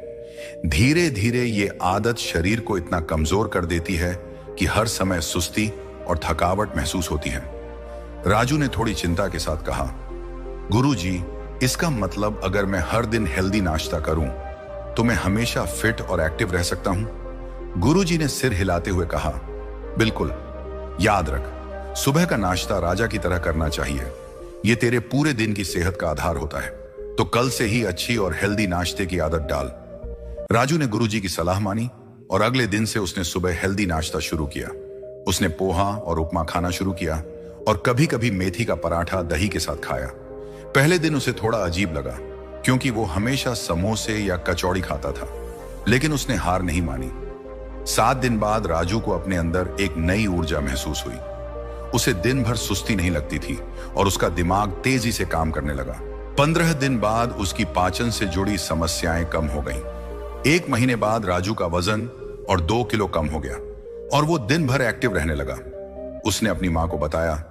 धीरे धीरे ये आदत शरीर को इतना कमजोर कर देती है कि हर समय सुस्ती और थकावट महसूस होती है। राजू ने थोड़ी चिंता के साथ कहा, गुरुजी, इसका मतलब अगर मैं हर दिन हेल्दी नाश्ता करूं तो मैं हमेशा फिट और एक्टिव रह सकता हूं? गुरुजी ने सिर हिलाते हुए कहा, बिल्कुल। याद रख, सुबह का नाश्ता राजा की तरह करना चाहिए। ये तेरे पूरे दिन की सेहत का आधार होता है। तो कल से ही अच्छी और हेल्दी नाश्ते की आदत डाल। राजू ने गुरुजी की सलाह मानी और अगले दिन से उसने सुबह हेल्दी नाश्ता शुरू किया। उसने पोहा और उपमा खाना शुरू किया और कभी कभी मेथी का पराठा दही के साथ खाया। पहले दिन उसे थोड़ा अजीब लगा क्योंकि वो हमेशा समोसे या कचौड़ी खाता था, लेकिन उसने हार नहीं मानी। 7 दिन बाद राजू को अपने अंदर एक नई ऊर्जा महसूस हुई। उसे दिन भर सुस्ती नहीं लगती थी और उसका दिमाग तेजी से काम करने लगा। 15 दिन बाद उसकी पाचन से जुड़ी समस्याएं कम हो गईं। 1 महीने बाद राजू का वजन और 2 किलो कम हो गया और वो दिन भर एक्टिव रहने लगा। उसने अपनी माँ को बताया,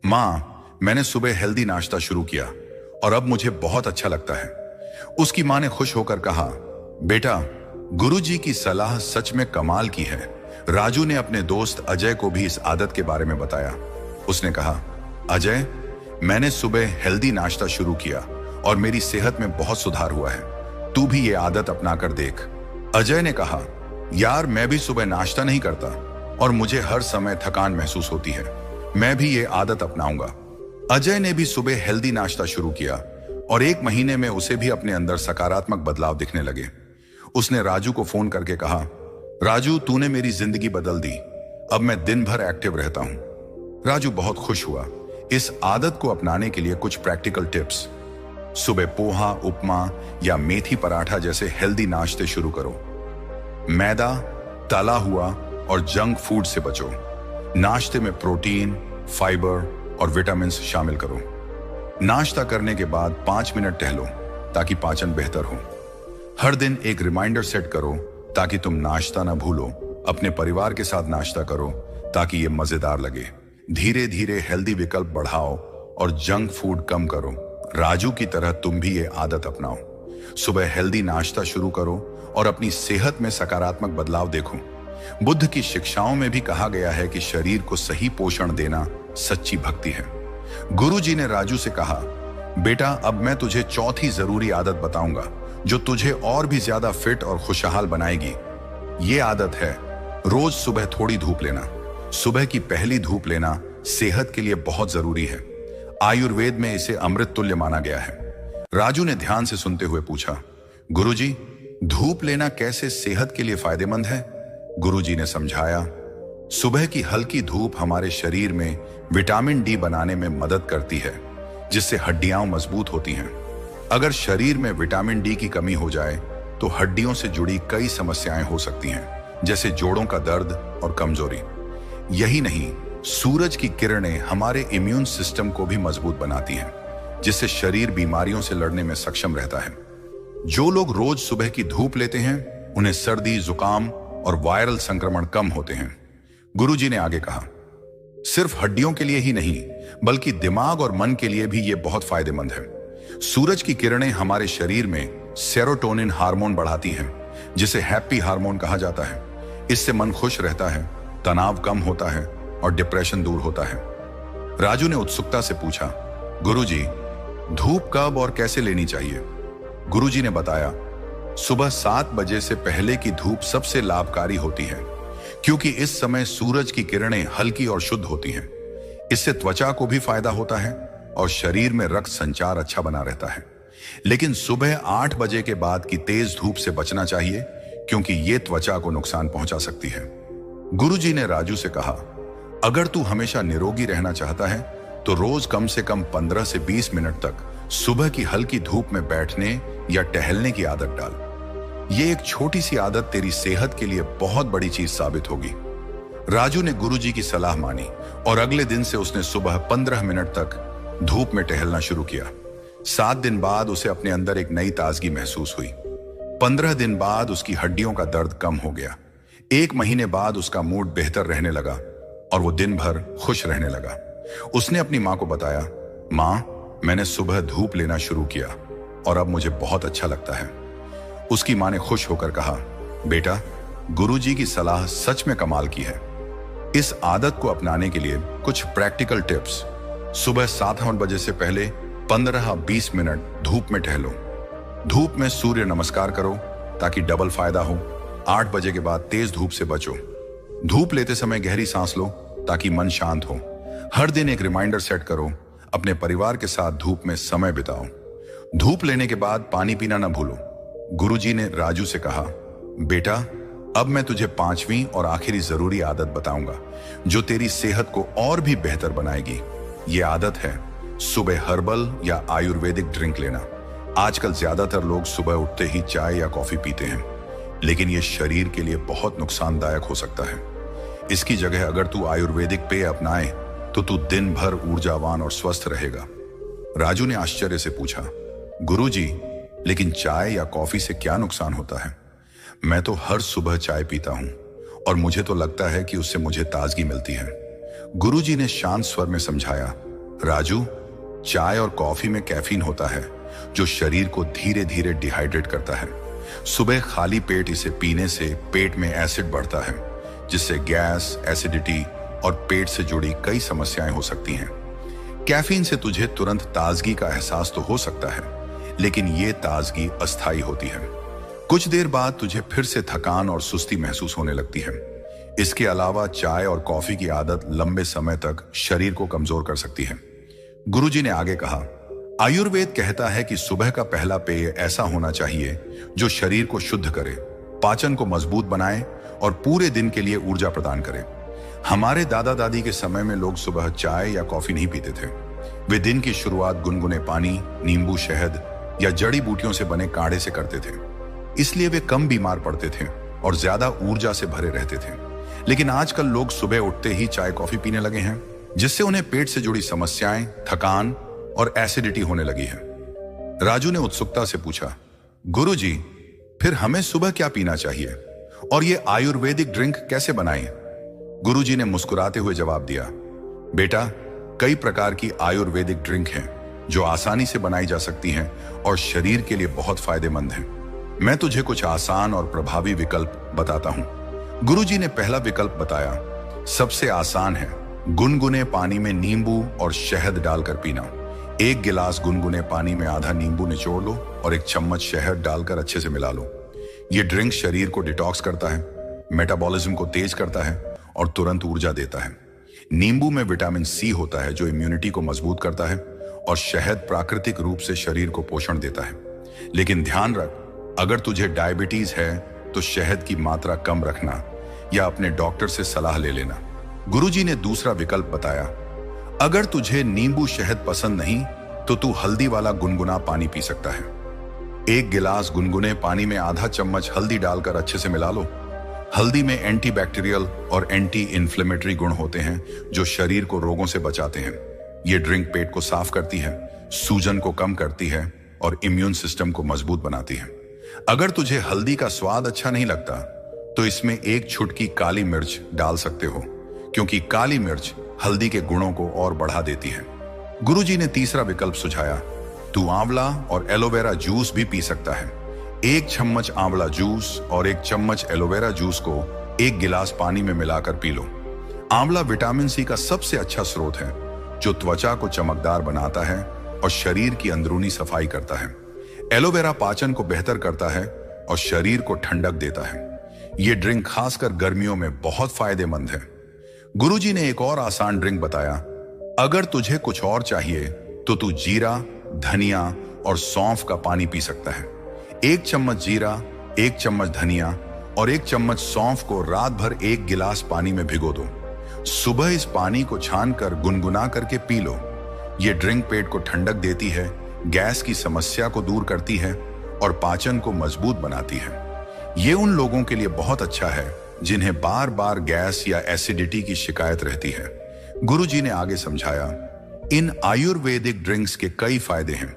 माँ, मैंने सुबह हेल्दी नाश्ता शुरू किया और अब मुझे बहुत अच्छा लगता है। उसकी माँ ने खुश होकर कहा, बेटा, गुरुजी की सलाह सच में कमाल की है। राजू ने अपने दोस्त अजय को भी इस आदत के बारे में बताया। उसने कहा, अजय, मैंने सुबह हेल्दी नाश्ता शुरू किया और मेरी सेहत में बहुत सुधार हुआ है। तू भी ये आदत अपना कर देख। अजय ने कहा, यार, मैं भी सुबह नाश्ता नहीं करता और मुझे हर समय थकान महसूस होती है। मैं भी ये आदत अपनाऊंगा। अजय ने भी सुबह हेल्दी नाश्ता शुरू किया और 1 महीने में उसे भी अपने अंदर सकारात्मक बदलाव दिखने लगे। उसने राजू को फोन करके कहा, राजू, तूने मेरी जिंदगी बदल दी। अब मैं दिन भर एक्टिव रहता हूं। राजू बहुत खुश हुआ। इस आदत को अपनाने के लिए कुछ प्रैक्टिकल टिप्स। सुबह पोहा, उपमा या मेथी पराठा जैसे हेल्दी नाश्ते शुरू करो। मैदा, तला हुआ और जंक फूड से बचो। नाश्ते में प्रोटीन, फाइबर और विटामिन शामिल करो। नाश्ता करने के बाद 5 मिनट टहलो ताकि पाचन बेहतर हो। हर दिन एक रिमाइंडर सेट करो ताकि तुम नाश्ता ना भूलो। अपने परिवार के साथ नाश्ता करो ताकि ये मजेदार लगे। धीरे धीरे हेल्दी विकल्प बढ़ाओ और जंक फूड कम करो। राजू की तरह तुम भी ये आदत अपनाओ। सुबह हेल्दी नाश्ता शुरू करो और अपनी सेहत में सकारात्मक बदलाव देखो। बुद्ध की शिक्षाओं में भी कहा गया है कि शरीर को सही पोषण देना सच्ची भक्ति है। गुरुजी ने राजू से कहा, बेटा अब मैं तुझे चौथी जरूरी आदत बताऊंगा जो तुझे और भी ज्यादा फिट और खुशहाल बनाएगी। ये आदत है रोज सुबह थोड़ी धूप लेना। सुबह की पहली धूप लेना सेहत के लिए बहुत जरूरी है। आयुर्वेद में इसे अमृत तुल्य माना गया है। राजू ने ध्यान से सुनते हुए पूछा, गुरुजी धूप लेना कैसे सेहत के लिए फायदेमंद है? गुरुजी ने समझाया, सुबह की हल्की धूप हमारे शरीर में विटामिन डी बनाने में मदद करती है, जिससे हड्डियां मजबूत होती हैं। अगर शरीर में विटामिन डी की कमी हो जाए तो हड्डियों से जुड़ी कई समस्याएं हो सकती हैं, जैसे जोड़ों का दर्द और कमजोरी। यही नहीं, सूरज की किरणें हमारे इम्यून सिस्टम को भी मजबूत बनाती हैं, जिससे शरीर बीमारियों से लड़ने में सक्षम रहता है। जो लोग रोज सुबह की धूप लेते हैं उन्हें सर्दी, जुकाम और वायरल संक्रमण कम होते हैं। गुरुजी ने आगे कहा, सिर्फ हड्डियों के लिए ही नहीं बल्कि दिमाग और मन के लिए भी ये बहुत फायदेमंद है। सूरज की किरणें हमारे शरीर में सेरोटोनिन हार्मोन बढ़ाती हैं, जिसे हैप्पी हार्मोन कहा जाता है। इससे मन खुश रहता है, तनाव कम होता है और डिप्रेशन दूर होता है। राजू ने उत्सुकता से पूछा, गुरुजी धूप कब और कैसे लेनी चाहिए? गुरुजी ने बताया, सुबह 7 बजे से पहले की धूप सबसे लाभकारी होती है, क्योंकि इस समय सूरज की किरणें हल्की और शुद्ध होती हैं। इससे त्वचा को भी फायदा होता है और शरीर में रक्त संचार अच्छा बना रहता है। लेकिन सुबह 8 बजे के बाद की तेज धूप से बचना चाहिए, क्योंकि ये त्वचा को नुकसान पहुंचा सकती है। गुरुजी ने राजू से कहा, अगर तू हमेशा निरोगी रहना चाहता है तो रोज कम से कम 15 से 20 मिनट तक सुबह की हल्की धूप में बैठने या टहलने की आदत डाल। ये एक छोटी सी आदत तेरी सेहत के लिए बहुत बड़ी चीज साबित होगी। राजू ने गुरुजी की सलाह मानी और अगले दिन से उसने सुबह 15 मिनट तक धूप में टहलना शुरू किया। 7 दिन बाद उसे अपने अंदर एक नई ताजगी महसूस हुई। 15 दिन बाद उसकी हड्डियों का दर्द कम हो गया। 1 महीने बाद उसका मूड बेहतर रहने लगा और वो दिन भर खुश रहने लगा। उसने अपनी माँ को बताया, माँ मैंने सुबह धूप लेना शुरू किया और अब मुझे बहुत अच्छा लगता है। उसकी माँ ने खुश होकर कहा, बेटा गुरुजी की सलाह सच में कमाल की है। इस आदत को अपनाने के लिए कुछ प्रैक्टिकल टिप्स। सुबह 7-8 बजे से पहले 15-20 मिनट धूप में टहलो। धूप में सूर्य नमस्कार करो ताकि डबल फायदा हो। 8 बजे के बाद तेज धूप से बचो। धूप लेते समय गहरी सांस लो ताकि मन शांत हो। हर दिन एक रिमाइंडर सेट करो, अपने परिवार के साथ धूप में समय बिताओ। धूप लेने के बाद पानी पीना न भूलो। गुरुजी ने राजू से कहा, बेटा अब मैं तुझे 5वीं और आखिरी जरूरी आदत बताऊंगा जो तेरी सेहत को और भी बेहतर बनाएगी। ये आदत है सुबह हर्बल या आयुर्वेदिक ड्रिंक लेना। आजकल ज्यादातर लोग सुबह उठते ही चाय या कॉफी पीते हैं, लेकिन ये शरीर के लिए बहुत नुकसानदायक हो सकता है। इसकी जगह अगर तू आयुर्वेदिक पेय अपनाए तो तू दिन भर ऊर्जावान और स्वस्थ रहेगा। राजू ने आश्चर्य से पूछा, गुरुजी लेकिन चाय या कॉफी से क्या नुकसान होता है? मैं तो हर सुबह चाय पीता हूं और मुझे तो लगता है कि उससे मुझे ताजगी मिलती है। गुरुजी ने शांत स्वर में समझाया, राजू चाय और कॉफी में कैफीन होता है जो शरीर को धीरे धीरे डिहाइड्रेट करता है। सुबह खाली पेट इसे पीने से पेट में एसिड बढ़ता है, जिससे गैस, एसिडिटी और पेट से जुड़ी कई समस्याएं हो सकती हैं। कैफीन से तुझे तुरंत ताजगी का एहसास तो हो सकता है, लेकिन ये ताजगी अस्थायी होती है। कुछ देर बाद तुझे फिर से थकान और सुस्ती महसूस होने लगती है। इसके अलावा चाय और कॉफी की आदत लंबे समय तक शरीर को कमजोर कर सकती है। गुरुजी ने आगे कहा, आयुर्वेद कहता है कि सुबह का पहला पेय ऐसा होना चाहिए जो शरीर को शुद्ध करे, पाचन को मजबूत बनाए और पूरे दिन के लिए ऊर्जा प्रदान करे। हमारे दादा दादी के समय में लोग सुबह चाय या कॉफी नहीं पीते थे। वे दिन की शुरुआत गुनगुने पानी, नींबू, शहद या जड़ी बूटियों से बने काढ़े से करते थे। इसलिए वे कम बीमार पड़ते थे और ज्यादा ऊर्जा से भरे रहते थे। लेकिन आजकल लोग सुबह उठते ही चाय कॉफी पीने लगे हैं, जिससे उन्हें पेट से जुड़ी समस्याएं, थकान और एसिडिटी होने लगी है। राजू ने उत्सुकता से पूछा, गुरुजी, फिर हमें सुबह क्या पीना चाहिए और ये आयुर्वेदिक ड्रिंक कैसे बनाएं? गुरुजी ने मुस्कुराते हुए जवाब दिया, बेटा, कई प्रकार की आयुर्वेदिक ड्रिंक हैं जो आसानी से बनाई जा सकती हैं और शरीर के लिए बहुत फायदेमंद हैं। मैं तुझे कुछ आसान और प्रभावी विकल्प बताता हूं। गुरुजी ने पहला विकल्प बताया, सबसे आसान है गुनगुने पानी में नींबू और शहद डालकर पीना। 1 गिलास गुनगुने पानी में आधा नींबू निचोड़ लो और 1 चम्मच शहद डालकर अच्छे से मिला लो। यह ड्रिंक शरीर को डिटॉक्स करता है, मेटाबॉलिज्म को तेज करता है और तुरंत ऊर्जा देता है। नींबू में विटामिन सी होता है जो इम्यूनिटी को मजबूत करता है और शहद प्राकृतिक रूप से शरीर को पोषण देता है। लेकिन ध्यान रख, अगर तुझे डायबिटीज है तो शहद की मात्रा कम रखना या अपने डॉक्टर से सलाह ले लेना। गुरुजी ने दूसरा विकल्प बताया, अगर तुझे नींबू शहद पसंद नहीं तो तू हल्दी वाला गुनगुना पानी पी सकता है। 1 गिलास गुनगुने पानी में आधा चम्मच हल्दी डालकर अच्छे से मिला लो। हल्दी में एंटीबैक्टीरियल और एंटी इन्फ्लेमेटरी गुण होते हैं जो शरीर को रोगों से बचाते हैं। ये ड्रिंक पेट को साफ करती है, सूजन को कम करती है और इम्यून सिस्टम को मजबूत बनाती है। अगर तुझे हल्दी का स्वाद अच्छा नहीं लगता तो इसमें 1 छुटकी काली मिर्च डाल सकते हो, क्योंकि काली मिर्च हल्दी के गुणों को और बढ़ा देती है। गुरुजी ने तीसरा विकल्प सुझाया, तू आंवला और एलोवेरा जूस भी पी सकता है। 1 चम्मच आंवला जूस और 1 चम्मच एलोवेरा जूस को 1 गिलास पानी में मिलाकर पी लो। आंवला विटामिन सी का सबसे अच्छा स्रोत है जो त्वचा को चमकदार बनाता है और शरीर की अंदरूनी सफाई करता है। एलोवेरा पाचन को बेहतर करता है और शरीर को ठंडक देता है। यह ड्रिंक खासकर गर्मियों में बहुत फायदेमंद है। गुरुजी ने एक और आसान ड्रिंक बताया, अगर तुझे कुछ और चाहिए तो तू जीरा, धनिया और सौंफ का पानी पी सकता है। 1 चम्मच जीरा, 1 चम्मच धनिया और 1 चम्मच सौंफ को रात भर 1 गिलास पानी में भिगो दो। सुबह इस पानी को छानकर गुनगुना करके पी लो। यह ड्रिंक पेट को ठंडक देती है, गैस की समस्या को दूर करती है और पाचन को मजबूत बनाती है। ये उन लोगों के लिए बहुत अच्छा है जिन्हें बार बार गैस या एसिडिटी की शिकायत रहती है। गुरुजी ने आगे समझाया, इन आयुर्वेदिक ड्रिंक्स के कई फायदे हैं।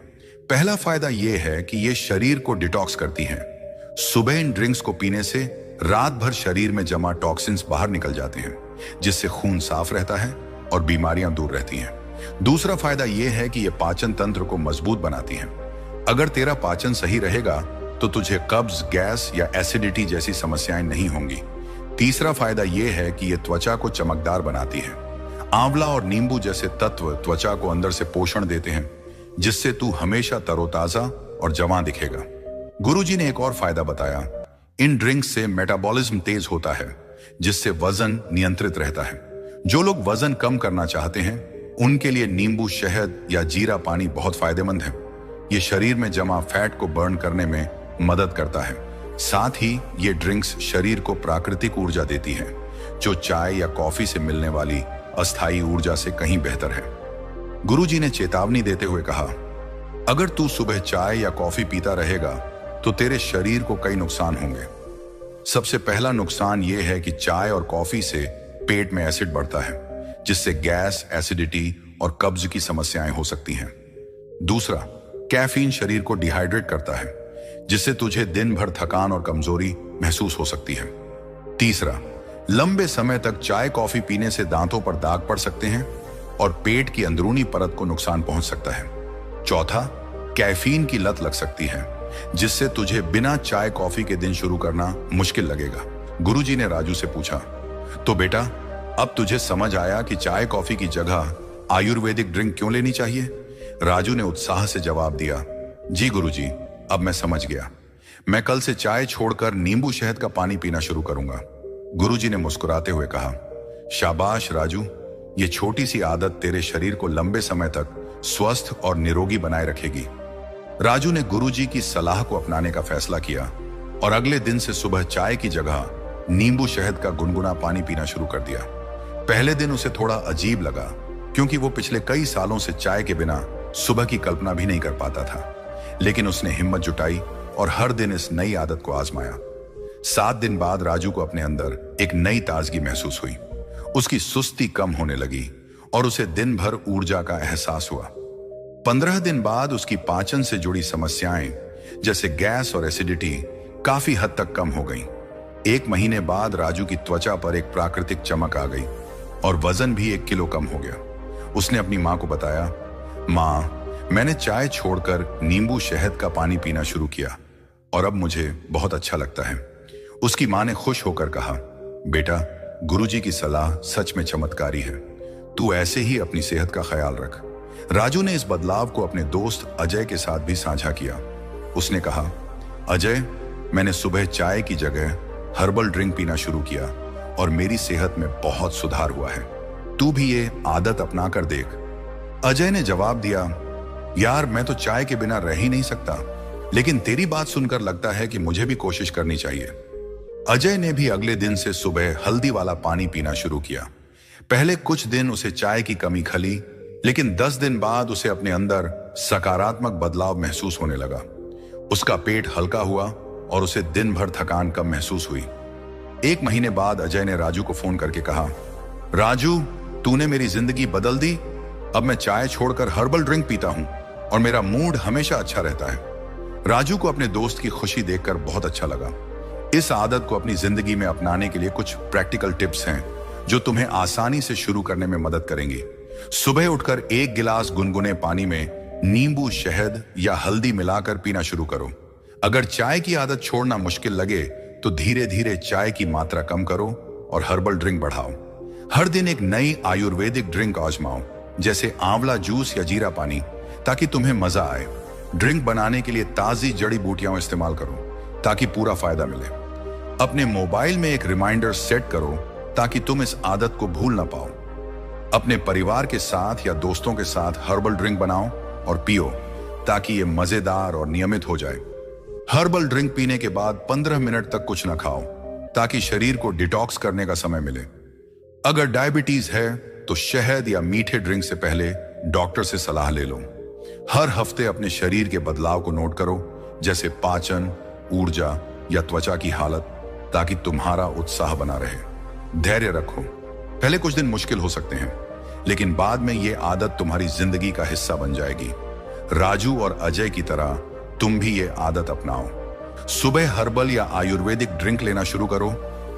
पहला फायदा यह है कि ये शरीर को डिटॉक्स करती हैं। सुबह इन ड्रिंक्स को पीने से रात भर शरीर में जमा टॉक्सिन्स बाहर निकल जाते हैं, जिससे खून साफ रहता है और बीमारियां दूर रहती हैं। दूसरा फायदा यह है कि ये पाचन तंत्र को मजबूत बनाती हैं। अगर तेरा पाचन सही रहेगा तो तुझे कब्ज, गैस या एसिडिटी जैसी समस्याएं नहीं होंगी। तीसरा फायदा यह है कि यह त्वचा को चमकदार बनाती है। आंवला और नींबू जैसे तत्व त्वचा को अंदर से पोषण देते हैं, जिससे तू हमेशा तरोताजा और जवां दिखेगा। गुरुजी ने एक और फायदा बताया, इन ड्रिंक्स से मेटाबॉलिज्म तेज होता है, जिससे वजन नियंत्रित रहता है। जो लोग वजन कम करना चाहते हैं उनके लिए नींबू, शहद या जीरा पानी बहुत फायदेमंद है। ये शरीर में जमा फैट को बर्न करने में मदद करता है। साथ ही ये ड्रिंक्स शरीर को प्राकृतिक ऊर्जा देती है, जो चाय या कॉफी से मिलने वाली अस्थायी ऊर्जा से कहीं बेहतर है। गुरुजी ने चेतावनी देते हुए कहा, अगर तू सुबह चाय या कॉफी पीता रहेगा तो तेरे शरीर को कई नुकसान होंगे। सबसे पहला नुकसान यह है कि चाय और कॉफी से पेट में एसिड बढ़ता है, जिससे गैस, एसिडिटी और कब्ज की समस्याएं हो सकती हैं। दूसरा, कैफीन शरीर को डिहाइड्रेट करता है, जिससे तुझे दिन भर थकान और कमजोरी महसूस हो सकती है। तीसरा, लंबे समय तक चाय कॉफी पीने से दांतों पर दाग पड़ सकते हैं और पेट की अंदरूनी परत को नुकसान पहुंच सकता है। चौथा, कैफीन की लत लग सकती है, जिससे तुझे बिना चाय कॉफी के दिन शुरू करना मुश्किल लगेगा। गुरुजी ने राजू से पूछा, तो बेटा, अब तुझे समझ आया कि चाय कॉफी की जगह आयुर्वेदिक ड्रिंक क्यों लेनी चाहिए? राजू ने उत्साह से जवाब दिया, जी गुरुजी, अब मैं समझ गया। मैं कल से चाय छोड़कर नींबू शहद का पानी पीना शुरू करूंगा। गुरुजी ने मुस्कुराते हुए कहा, शाबाश राजू, ये छोटी सी आदत तेरे शरीर को लंबे समय तक स्वस्थ और निरोगी बनाए रखेगी। राजू ने गुरुजी की सलाह को अपनाने का फैसला किया और अगले दिन से सुबह चाय की जगह नींबू शहद का गुनगुना पानी पीना शुरू कर दिया। पहले दिन उसे थोड़ा अजीब लगा, क्योंकि वो पिछले कई सालों से चाय के बिना सुबह की कल्पना भी नहीं कर पाता था। लेकिन उसने हिम्मत जुटाई और हर दिन इस नई आदत को आजमाया। 7 दिन बाद राजू को अपने अंदर एक नई ताजगी महसूस हुई। उसकी सुस्ती कम होने लगी और उसे दिन भर ऊर्जा का एहसास हुआ। 15 दिन बाद उसकी पाचन से जुड़ी समस्याएं जैसे गैस और एसिडिटी काफी हद तक कम हो गईं। 1 महीने बाद राजू की त्वचा पर एक प्राकृतिक चमक आ गई और वजन भी 1 किलो कम हो गया। उसने अपनी मां को बताया, मां, मैंने चाय छोड़कर नींबू शहद का पानी पीना शुरू किया और अब मुझे बहुत अच्छा लगता है। उसकी मां ने खुश होकर कहा, बेटा, गुरुजी की सलाह सच में चमत्कारी है। तू ऐसे ही अपनी सेहत का ख्याल रख। राजू ने इस बदलाव को अपने दोस्त अजय के साथ भी साझा किया। उसने कहा, अजय, मैंने सुबह चाय की जगह हर्बल ड्रिंक पीना शुरू किया और मेरी सेहत में बहुत सुधार हुआ है। तू भी ये आदत अपना कर देख। अजय ने जवाब दिया, यार, मैं तो चाय के बिना रह ही नहीं सकता, लेकिन तेरी बात सुनकर लगता है कि मुझे भी कोशिश करनी चाहिए। अजय ने भी अगले दिन से सुबह हल्दी वाला पानी पीना शुरू किया। पहले कुछ दिन उसे चाय की कमी खली, लेकिन 10 दिन बाद उसे अपने अंदर सकारात्मक बदलाव महसूस होने लगा। उसका पेट हल्का हुआ और उसे दिन भर थकान कम महसूस हुई। 1 महीने बाद अजय ने राजू को फोन करके कहा, राजू, तूने मेरी जिंदगी बदल दी। अब मैं चाय छोड़कर हर्बल ड्रिंक पीता हूं और मेरा मूड हमेशा अच्छा रहता है। राजू को अपने दोस्त की खुशी देखकर बहुत अच्छा लगा। इस आदत को अपनी जिंदगी में अपनाने के लिए कुछ प्रैक्टिकल टिप्स हैं जो तुम्हें आसानी से शुरू करने में मदद करेंगी। सुबह उठकर 1 गिलास गुनगुने पानी में नींबू, शहद या हल्दी मिलाकर पीना शुरू करो। अगर चाय की आदत छोड़ना मुश्किल लगे तो धीरे धीरे चाय की मात्रा कम करो और हर्बल ड्रिंक बढ़ाओ। हर दिन एक नई आयुर्वेदिक ड्रिंक आजमाओ, जैसे आंवला जूस या जीरा पानी, ताकि तुम्हें मजा आए। ड्रिंक बनाने के लिए ताजी जड़ी बूटियां इस्तेमाल करो ताकि पूरा फायदा मिले। अपने मोबाइल में एक रिमाइंडर सेट करो ताकि तुम इस आदत को भूल ना पाओ। अपने परिवार के साथ या दोस्तों के साथ हर्बल ड्रिंक बनाओ और पियो ताकि ये मजेदार और नियमित हो जाए। हर्बल ड्रिंक पीने के बाद 15 मिनट तक कुछ ना खाओ ताकि शरीर को डिटॉक्स करने का समय मिले। अगर डायबिटीज है तो शहद या मीठे ड्रिंक से पहले डॉक्टर से सलाह ले लो। हर हफ्ते अपने शरीर के बदलाव को नोट करो, जैसे पाचन, ऊर्जा या त्वचा की हालत, ताकि तुम्हारा उत्साह बना रहे। धैर्य रखो। पहले कुछ दिन मुश्किल हो सकते हैं, लेकिन बाद में ये आदत तुम्हारी जिंदगी का हिस्सा बन जाएगी। राजू और अजय की तरह तुम भी ये आदत अपनाओ। सुबह हर्बल या आयुर्वेदिक ड्रिंक लेना शुरू करो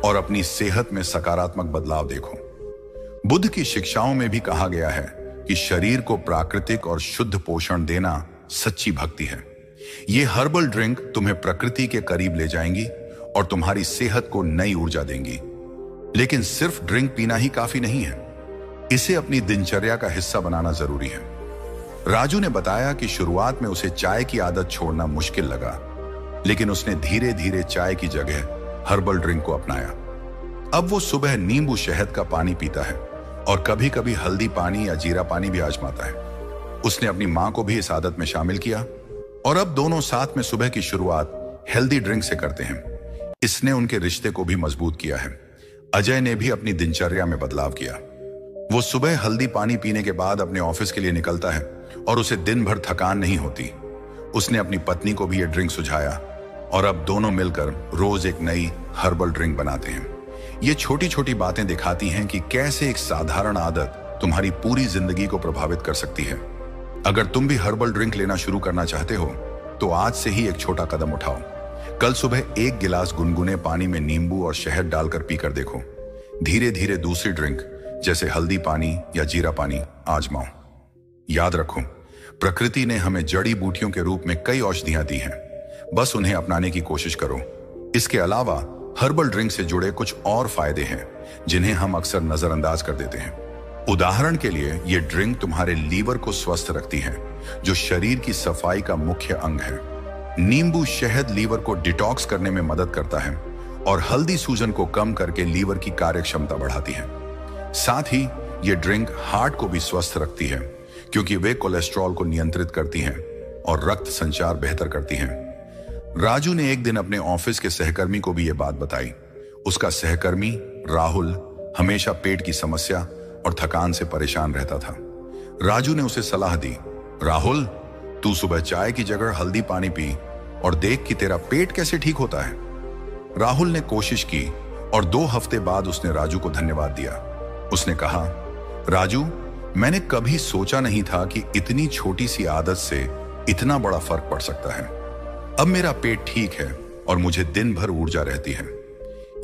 और अपनी सेहत में सकारात्मक बदलाव देखो। बुद्ध की शिक्षाओं में भी कहा गया है कि शरीर को प्राकृतिक और शुद्ध पोषण देना सच्ची भक्ति है। ये हर्बल ड्रिंक तुम्हें प्रकृति के करीब ले जाएंगी और तुम्हारी सेहत को नई ऊर्जा देंगी। लेकिन सिर्फ ड्रिंक पीना ही काफी नहीं है, इसे अपनी दिनचर्या का हिस्सा बनाना जरूरी है। राजू ने बताया कि शुरुआत में उसे चाय की आदत छोड़ना मुश्किल लगा, लेकिन उसने धीरे धीरे चाय की जगह हर्बल ड्रिंक को अपनाया। अब वो सुबह नींबू शहद का पानी पीता है और कभी कभी हल्दी पानी या जीरा पानी भी आजमाता है। उसने अपनी मां को भी इस आदत में शामिल किया और अब दोनों साथ में सुबह की शुरुआत हेल्दी ड्रिंक से करते हैं। इसने उनके रिश्ते को भी मजबूत किया है। अजय ने भी अपनी दिनचर्या में बदलाव किया। वो सुबह हल्दी पानी पीने के बाद अपने ऑफिस के लिए निकलता है और उसे दिन भर थकान नहीं होती। उसने अपनी पत्नी को भी ये ड्रिंक सुझाया और अब दोनों मिलकर रोज एक नई हर्बल ड्रिंक बनाते हैं। ये छोटी छोटी बातें दिखाती हैं कि कैसे एक साधारण आदत तुम्हारी पूरी जिंदगी को प्रभावित कर सकती है। अगर तुम भी हर्बल ड्रिंक लेना शुरू करना चाहते हो तो आज से ही एक छोटा कदम उठाओ। कल सुबह 1 गिलास गुनगुने पानी में नींबू और शहद डालकर पीकर देखो। धीरे धीरे दूसरी ड्रिंक जैसे हल्दी पानी या जीरा पानी आजमाओ। याद रखो, प्रकृति ने हमें जड़ी बूटियों के रूप में कई औषधियां दी हैं, बस उन्हें अपनाने की कोशिश करो। इसके अलावा हर्बल ड्रिंक से जुड़े कुछ और फायदे हैं जिन्हें हम अक्सर नजरअंदाज कर देते हैं। उदाहरण के लिए ये ड्रिंक तुम्हारे लीवर को स्वस्थ रखती है, जो शरीर की सफाई का मुख्य अंग है। नींबू शहद लीवर को डिटॉक्स करने में मदद करता है और हल्दी सूजन को कम करके लीवर की कार्य क्षमता बढ़ाती है। साथ ही ये ड्रिंक हार्ट को भी स्वस्थ रखती है, क्योंकि वे कोलेस्ट्रॉल को नियंत्रित करती हैं और रक्त संचार बेहतर करती हैं। राजू ने एक दिन अपने ऑफिस के सहकर्मी को भी यह बात बताई। उसका सहकर्मी राहुल हमेशा पेट की समस्या और थकान से परेशान रहता था। राजू ने उसे सलाह दी, राहुल, तू सुबह चाय की जगह हल्दी पानी पी और देख कि तेरा पेट कैसे ठीक होता है। राहुल ने कोशिश की और 2 हफ्ते बाद उसने राजू को धन्यवाद दिया। उसने कहा, राजू, मैंने कभी सोचा नहीं था कि इतनी छोटी सी आदत से इतना बड़ा फर्क पड़ सकता है। अब मेरा पेट ठीक है और मुझे दिन भर ऊर्जा रहती है।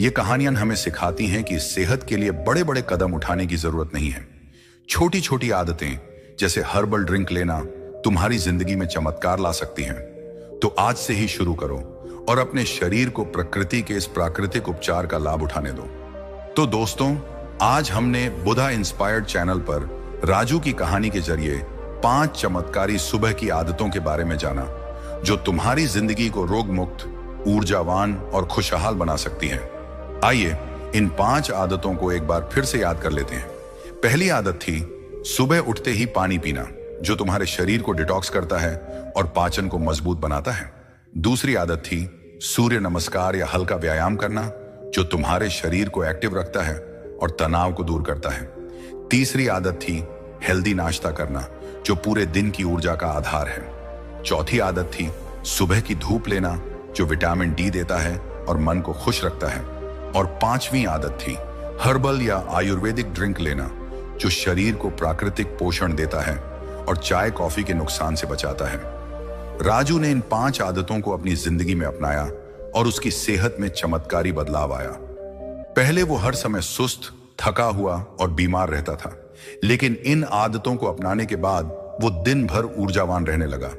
ये कहानियां हमें सिखाती हैं कि सेहत के लिए बड़े बड़े कदम उठाने की जरूरत नहीं है। छोटी छोटी आदतें जैसे हर्बल ड्रिंक लेना तुम्हारी जिंदगी में चमत्कार ला सकती हैं। तो आज से ही शुरू करो और अपने शरीर को प्रकृति के इस प्राकृतिक उपचार का लाभ उठाने दो। तो दोस्तों, आज हमने बुधा इंस्पायर्ड चैनल पर राजू की कहानी के जरिए 5 चमत्कारी सुबह की आदतों के बारे में जाना, जो तुम्हारी जिंदगी को रोग मुक्त, ऊर्जावान और खुशहाल बना सकती हैं। आइए इन 5 आदतों को एक बार फिर से याद कर लेते हैं। पहली आदत थी सुबह उठते ही पानी पीना, जो तुम्हारे शरीर को डिटॉक्स करता है और पाचन को मजबूत बनाता है। दूसरी आदत थी सूर्य नमस्कार या हल्का व्यायाम करना, जो तुम्हारे शरीर को एक्टिव रखता है और तनाव को दूर करता है। तीसरी आदत थी हेल्दी नाश्ता करना, जो पूरे दिन की ऊर्जा का आधार है। चौथी आदत थी सुबह की धूप लेना, जो विटामिन डी देता है और मन को खुश रखता है। और 5वीं आदत थी हर्बल या आयुर्वेदिक ड्रिंक लेना, जो शरीर को प्राकृतिक पोषण देता है और चाय कॉफी के नुकसान से बचाता है। राजू ने इन 5 आदतों को अपनी जिंदगी में अपनाया और उसकी सेहत में चमत्कारी बदलाव आया। पहले वो हर समय सुस्त, थका हुआ और बीमार रहता था, लेकिन इन आदतों को अपनाने के बाद वो दिन भर ऊर्जावान रहने लगा।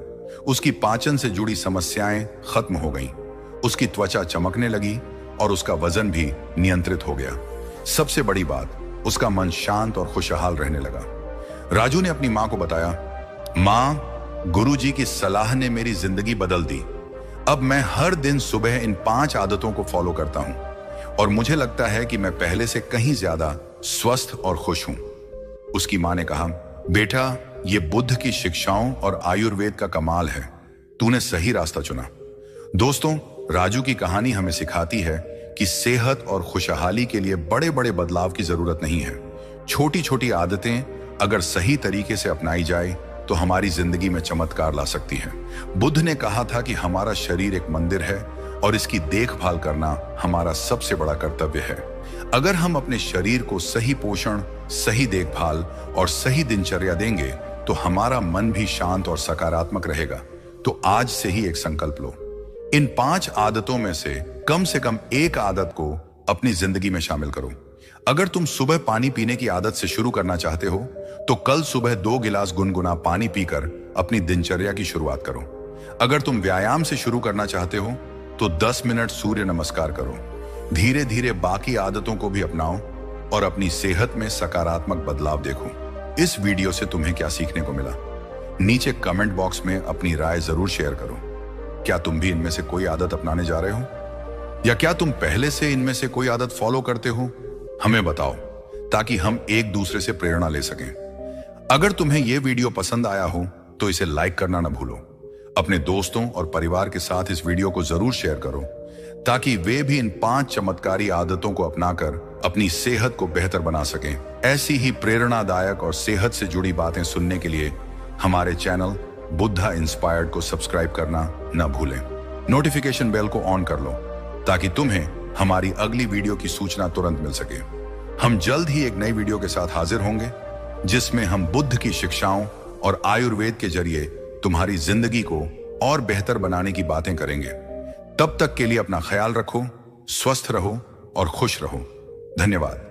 उसकी पाचन से जुड़ी समस्याएं खत्म हो गईं, उसकी त्वचा चमकने लगी और उसका वजन भी नियंत्रित हो गया। सबसे बड़ी बात, उसका मन शांत और खुशहाल रहने लगा। राजू ने अपनी मां को बताया, मां, गुरुजी की सलाह ने मेरी जिंदगी बदल दी। अब मैं हर दिन सुबह इन 5 आदतों को फॉलो करता हूं और मुझे लगता है कि मैं पहले से कहीं ज्यादा स्वस्थ और खुश हूं। उसकी मां ने कहा, बेटा, ये बुद्ध की शिक्षाओं और आयुर्वेद का कमाल है, तूने सही रास्ता चुना। दोस्तों, राजू की कहानी हमें सिखाती है कि सेहत और खुशहाली के लिए बड़े बड़े बदलाव की जरूरत नहीं है। छोटी छोटी आदतें अगर सही तरीके से अपनाई जाए तो हमारी जिंदगी में चमत्कार ला सकती है। बुद्ध ने कहा था कि हमारा शरीर एक मंदिर है और इसकी देखभाल करना हमारा सबसे बड़ा कर्तव्य है। अगर हम अपने शरीर को सही पोषण, सही देखभाल और सही दिनचर्या देंगे तो हमारा मन भी शांत और सकारात्मक रहेगा। तो आज से ही एक संकल्प लो, इन 5 आदतों में से कम एक आदत को अपनी जिंदगी में शामिल करो। अगर तुम सुबह पानी पीने की आदत से शुरू करना चाहते हो तो कल सुबह 2 गिलास गुनगुना पानी पीकर अपनी दिनचर्या की शुरुआत करो। अगर तुम व्यायाम से शुरू करना चाहते हो तो 10 मिनट सूर्य नमस्कार करो। धीरे धीरे बाकी आदतों को भी अपनाओ और अपनी सेहत में सकारात्मक बदलाव देखो। इस वीडियो से तुम्हें क्या सीखने को मिला? नीचे कमेंट बॉक्स में अपनी राय जरूर शेयर करो। क्या तुम भी इनमें से कोई आदत अपनाने जा रहे हो, या क्या तुम पहले से इनमें से कोई आदत फॉलो करते हो? हमें बताओ, ताकि हम एक दूसरे से प्रेरणा ले सकें। अगर तुम्हें यह वीडियो पसंद आया हो तो इसे लाइक करना न भूलो। अपने दोस्तों और परिवार के साथ इस वीडियो को जरूर शेयर करो, ताकि वे भी इन 5 चमत्कारी आदतों को अपनाकर अपनी सेहत को बेहतर बना सकें। ऐसी ही प्रेरणादायक और सेहत से जुड़ी बातें सुनने के लिए हमारे चैनल बुद्धा इंस्पायर्ड को सब्सक्राइब करना न भूलें। नोटिफिकेशन बेल को ऑन कर लो ताकि तुम्हें हमारी अगली वीडियो की सूचना तुरंत मिल सके। हम जल्द ही एक नई वीडियो के साथ हाजिर होंगे, जिसमें हम बुद्ध की शिक्षाओं और आयुर्वेद के जरिए तुम्हारी जिंदगी को और बेहतर बनाने की बातें करेंगे। तब तक के लिए अपना ख्याल रखो, स्वस्थ रहो और खुश रहो। धन्यवाद।